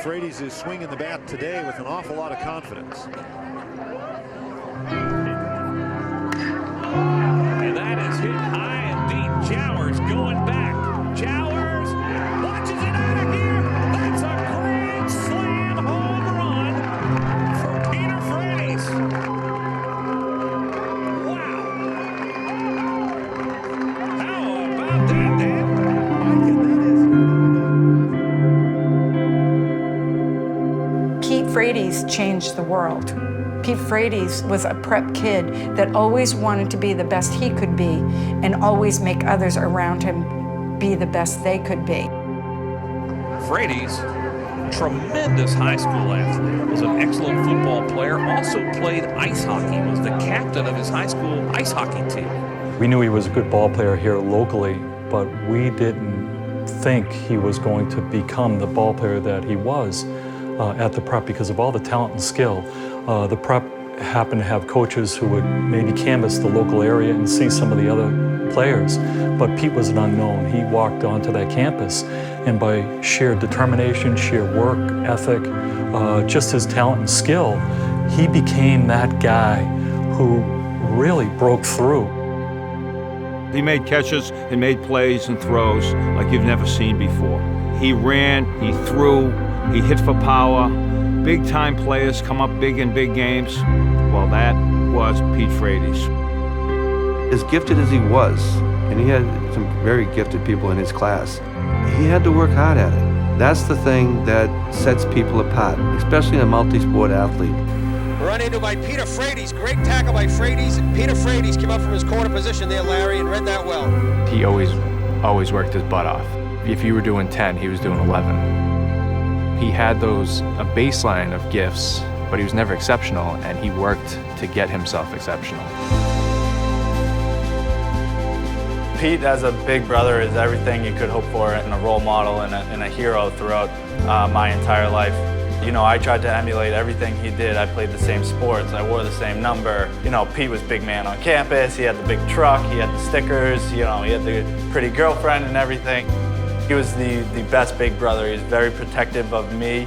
Frates is swinging the bat today with an awful lot of confidence. And that is hit high and deep. Jowers going back. Jowers watches it out of here. That's a grand slam home run for Pete Frates. Wow. How about that, Dan? Pete Frates changed the world. Pete Frates was a prep kid that always wanted to be the best he could be and always make others around him be the best they could be. Frates, tremendous high school athlete, was an excellent football player, also played ice hockey, was the captain of his high school ice hockey team. We knew he was a good ball player here locally, but we didn't think he was going to become the ball player that he was at the prep because of all the talent and skill. The prep happened to have coaches who would maybe canvass the local area and see some of the other players, but Pete was an unknown. He walked onto that campus, and by sheer determination, sheer work ethic, just his talent and skill, he became that guy who really broke through. He made catches and made plays and throws like you've never seen before. He ran, he threw, he hit for power. Big-time players come up big in big games. Well, that was Pete Frates. As gifted as he was, and he had some very gifted people in his class, he had to work hard at it. That's the thing that sets people apart, especially a multi-sport athlete. Run into by Peter Frates. Great tackle by Frates. Peter Frates came up from his corner position there, Larry, and read that well. He always worked his butt off. If you were doing 10, he was doing 11. He had a baseline of gifts, but he was never exceptional, and he worked to get himself exceptional. Pete, as a big brother, is everything you could hope for and a role model and a hero throughout my entire life. You know, I tried to emulate everything he did. I played the same sports. I wore the same number. You know, Pete was big man on campus. He had the big truck. He had the stickers. You know, he had the pretty girlfriend and everything. He was the best big brother. He was very protective of me.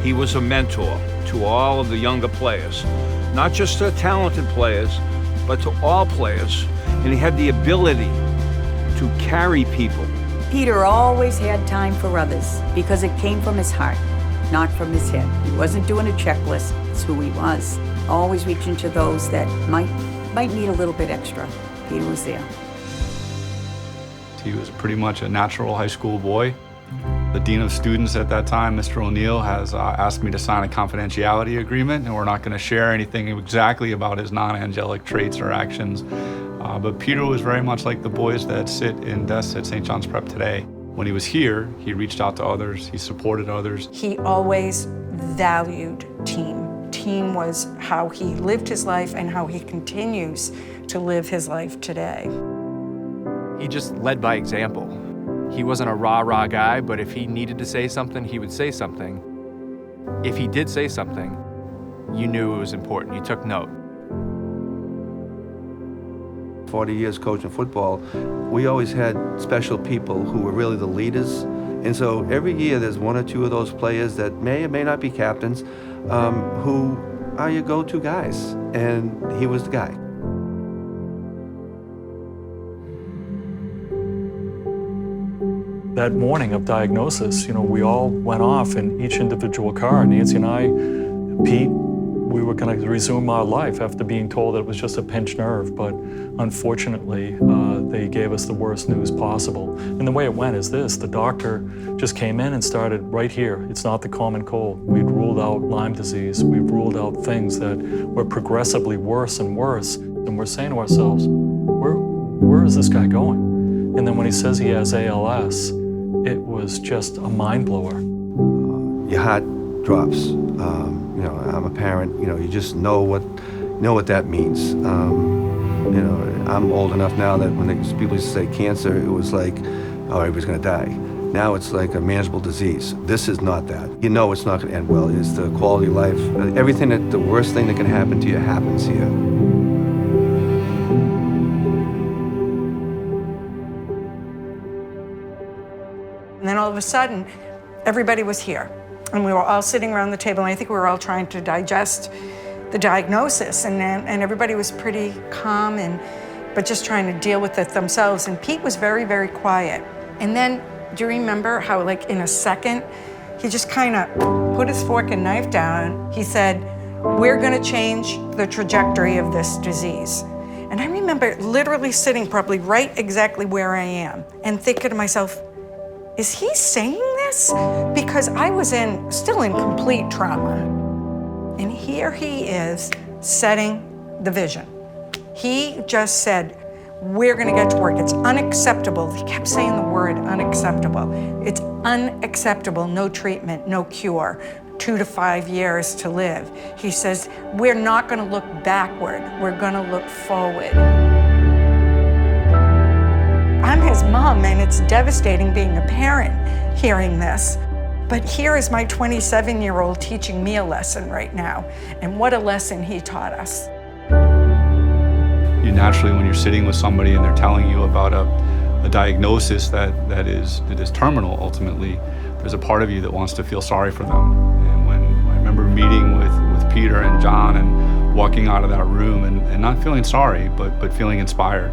He was a mentor to all of the younger players, not just the talented players, but to all players. And he had the ability to carry people. Peter always had time for others because it came from his heart, not from his head. He wasn't doing a checklist. It's who he was. Always reaching to those that might need a little bit extra. Peter was there. He was pretty much a natural high school boy. The dean of students at that time, Mr. O'Neill, has asked me to sign a confidentiality agreement, and we're not going to share anything exactly about his non-angelic traits or actions. But Peter was very much like the boys that sit in desks at St. John's Prep today. When he was here, he reached out to others, he supported others. He always valued team. Team was how he lived his life and how he continues to live his life today. He just led by example. He wasn't a rah-rah guy, but if he needed to say something, he would say something. If he did say something, you knew it was important. You took note. 40 years coaching football, we always had special people who were really the leaders. And so every year there's one or two of those players that may or may not be captains who are your go-to guys. And he was the guy. That morning of diagnosis, you know, we all went off in each individual car. Nancy and I, Pete, we were going to resume our life after being told that it was just a pinched nerve, but unfortunately, they gave us the worst news possible. And the way it went is this: the doctor just came in and started right here. It's not the common cold. We'd ruled out Lyme disease. We've ruled out things that were progressively worse and worse. And we're saying to ourselves, where is this guy going? And then when he says he has ALS, it was just a mind blower. Your heart drops. You know, I'm a parent. You know, you just know what that means. You know, I'm old enough now that when people used to say cancer, it was like, oh, everybody's going to die. Now it's like a manageable disease. This is not that. You know it's not going to end well. It's the quality of life. Everything the worst thing that can happen to you happens here. And then all of a sudden, everybody was here. And we were all sitting around the table, and I think we were all trying to digest the diagnosis, and everybody was pretty calm, but just trying to deal with it themselves. And Pete was very, very quiet. And then, do you remember how, like, in a second, he just kind of put his fork and knife down. He said, "We're gonna change the trajectory of this disease." And I remember literally sitting probably right exactly where I am and thinking to myself, is he saying this? Because I was still in complete trauma. And here he is setting the vision. He just said, we're gonna get to work. It's unacceptable. He kept saying the word unacceptable. It's unacceptable, no treatment, no cure, 2 to 5 years to live. He says, we're not gonna look backward, we're gonna look forward. I'm his mom, and it's devastating being a parent hearing this. But here is my 27-year-old teaching me a lesson right now, and what a lesson he taught us. You naturally, when you're sitting with somebody and they're telling you about a diagnosis that is terminal ultimately, there's a part of you that wants to feel sorry for them. And when I remember meeting with Peter and John and walking out of that room and not feeling sorry, but feeling inspired,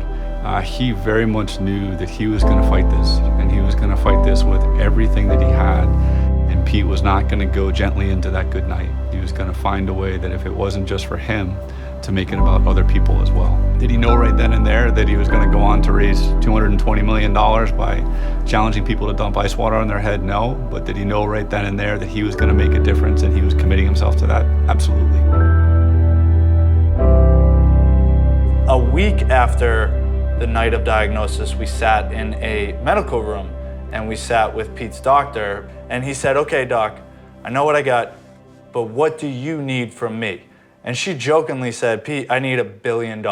he very much knew that he was going to fight this, and he was going to fight this with everything that he had. And Pete was not going to go gently into that good night. He was going to find a way that if it wasn't just for him, to make it about other people as well. Did he know right then and there that he was going to go on to raise $220 million by challenging people to dump ice water on their head? No. But did he know right then and there that he was going to make a difference and he was committing himself to that? Absolutely. A week after the night of diagnosis, we sat in a medical room and we sat with Pete's doctor, and he said, okay, doc, I know what I got, but what do you need from me? And she jokingly said, Pete, I need $1 billion.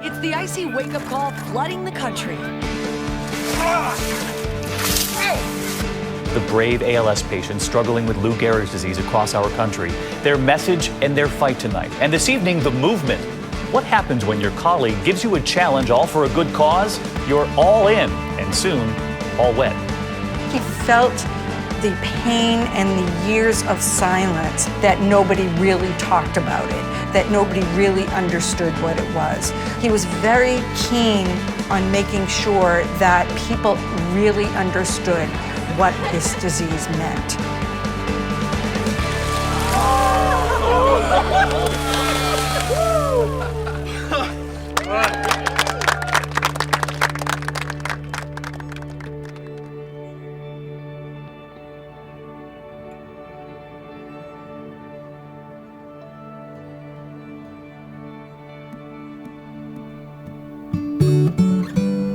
It's the icy wake-up call flooding the country. The brave ALS patients struggling with Lou Gehrig's disease across our country, their message and their fight tonight. And this evening, the movement. What happens when your colleague gives you a challenge all for a good cause? You're all in, and soon, all wet. He felt the pain and the years of silence that nobody really talked about it, that nobody really understood what it was. He was very keen on making sure that people really understood what this disease meant.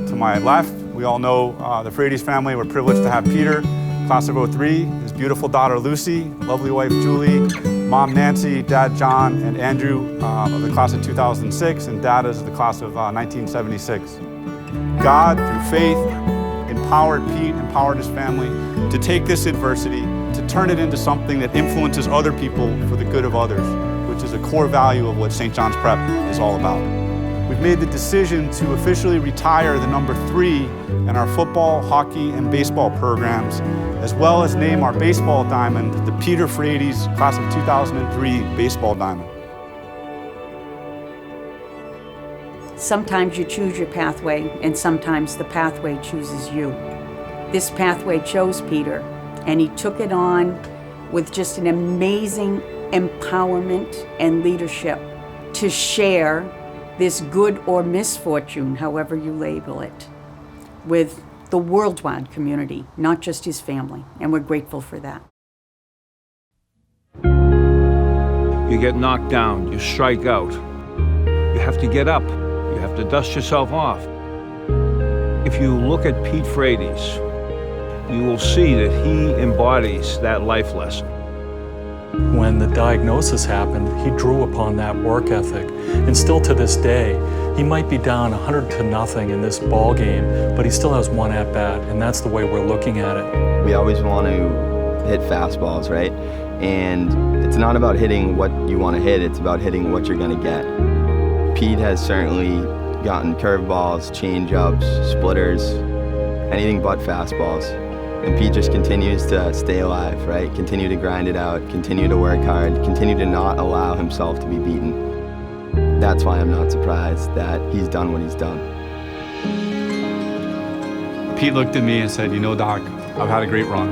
To my left, we all know the Frates family. We're privileged to have Peter, class of 03, his beautiful daughter Lucy, lovely wife Julie, mom Nancy, dad John, and Andrew of the class of 2006, and dad is the class of 1976. God, through faith, empowered Pete, empowered his family to take this adversity, to turn it into something that influences other people for the good of others, which is a core value of what St. John's Prep is all about. We've made the decision to officially retire the number 3 in our football, hockey, and baseball programs, as well as name our baseball diamond the Peter Frates class of 2003 baseball diamond. Sometimes you choose your pathway, and sometimes the pathway chooses you. This pathway chose Peter, and he took it on with just an amazing empowerment and leadership to share this good or misfortune, however you label it, with the worldwide community, not just his family, and we're grateful for that. You get knocked down, you strike out. You have to get up. You have to dust yourself off. If you look at Pete Frates, you will see that he embodies that life lesson. When the diagnosis happened, he drew upon that work ethic. And still to this day, he might be down 100-0 in this ball game, but he still has one at bat, and that's the way we're looking at it. We always want to hit fastballs, right? And it's not about hitting what you want to hit, it's about hitting what you're going to get. Pete has certainly gotten curveballs, change-ups, splitters, anything but fastballs. And Pete just continues to stay alive, right? Continue to grind it out, continue to work hard, continue to not allow himself to be beaten. That's why I'm not surprised that he's done what he's done. Pete looked at me and said, you know, Doc, I've had a great run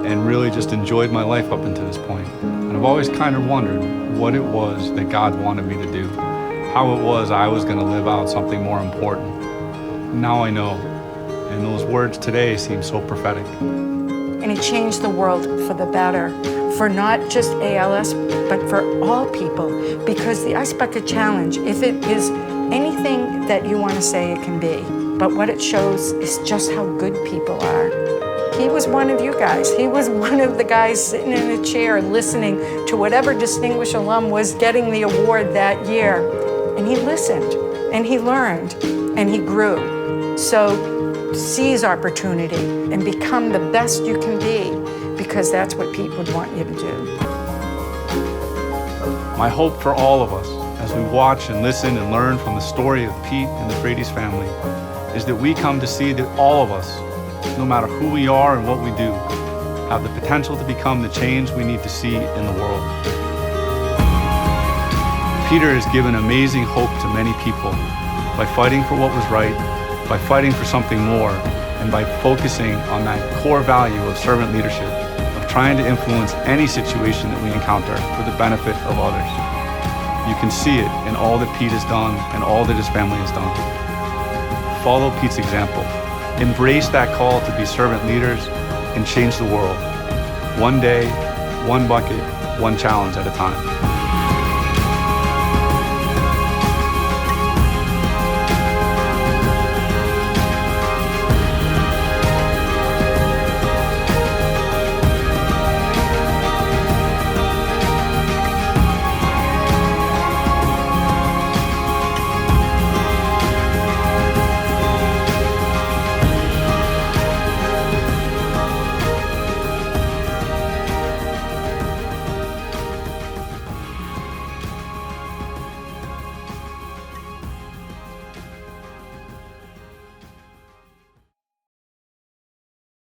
and really just enjoyed my life up until this point. And I've always kind of wondered what it was that God wanted me to do, how it was I was going to live out something more important. Now I know. And those words today seem so prophetic. And he changed the world for the better, for not just ALS, but for all people. Because the Ice Bucket Challenge, if it is anything that you want to say it can be, but what it shows is just how good people are. He was one of you guys. He was one of the guys sitting in a chair listening to whatever Distinguished Alum was getting the award that year. And he listened, and he learned, and he grew. So seize opportunity and become the best you can be, because that's what Pete would want you to do. My hope for all of us as we watch and listen and learn from the story of Pete and the Frates family is that we come to see that all of us, no matter who we are and what we do, have the potential to become the change we need to see in the world. Peter has given amazing hope to many people by fighting for what was right, by fighting for something more, and by focusing on that core value of servant leadership, of trying to influence any situation that we encounter for the benefit of others. You can see it in all that Pete has done and all that his family has done. Follow Pete's example. Embrace that call to be servant leaders and change the world. One day, one bucket, one challenge at a time.